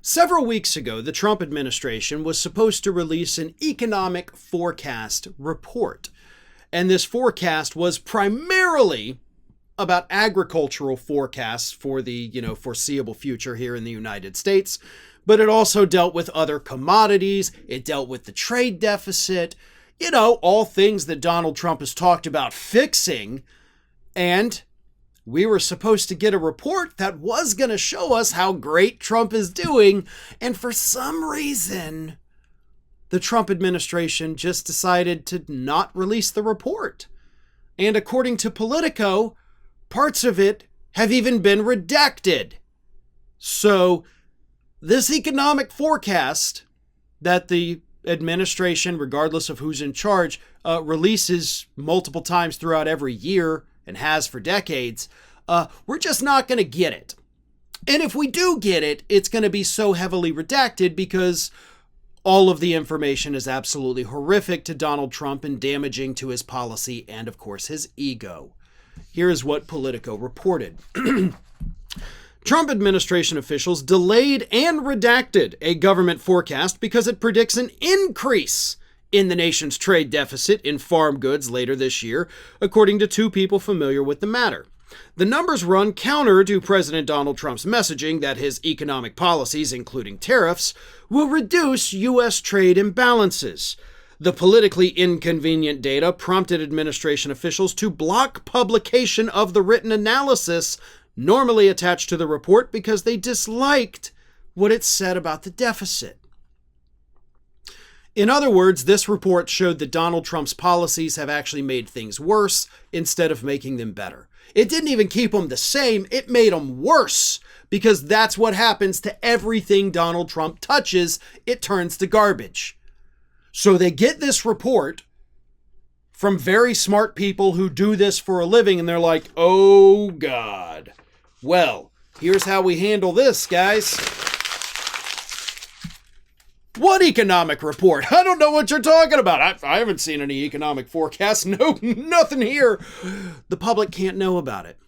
Several weeks ago, the Trump administration was supposed to release an economic forecast report. And this forecast was primarily about agricultural forecasts for the, foreseeable future here in the United States. But it also dealt with other commodities. It dealt with the trade deficit, all things that Donald Trump has talked about fixing. And we were supposed to get a report that was going to show us how great Trump is doing. And for some reason, the Trump administration just decided to not release the report. And according to Politico, parts of it have even been redacted. So this economic forecast that the administration, regardless of who's in charge, releases multiple times throughout every year and has for decades, we're just not going to get it. And if we do get it, it's going to be so heavily redacted because all of the information is absolutely horrific to Donald Trump and damaging to his policy and, of course, his ego. Here is what Politico reported. Trump administration officials delayed and redacted a government forecast because it predicts an increase in the nation's trade deficit in farm goods later this year, according to two people familiar with the matter. The numbers run counter to President Donald Trump's messaging that his economic policies, including tariffs, will reduce U.S. trade imbalances. The politically inconvenient data prompted administration officials to block publication of the written analysis normally attached to the report because they disliked what it said about the deficit. In other words, this report showed that Donald Trump's policies have actually made things worse instead of making them better. It didn't even keep them the same, it made them worse, because that's what happens to everything Donald Trump touches. It turns to garbage. So they get this report from very smart people who do this for a living, and they're like, oh God. Well, here's how we handle this, guys. What economic report? I don't know what you're talking about. I haven't seen any economic forecasts. No, nothing here. The public can't know about it.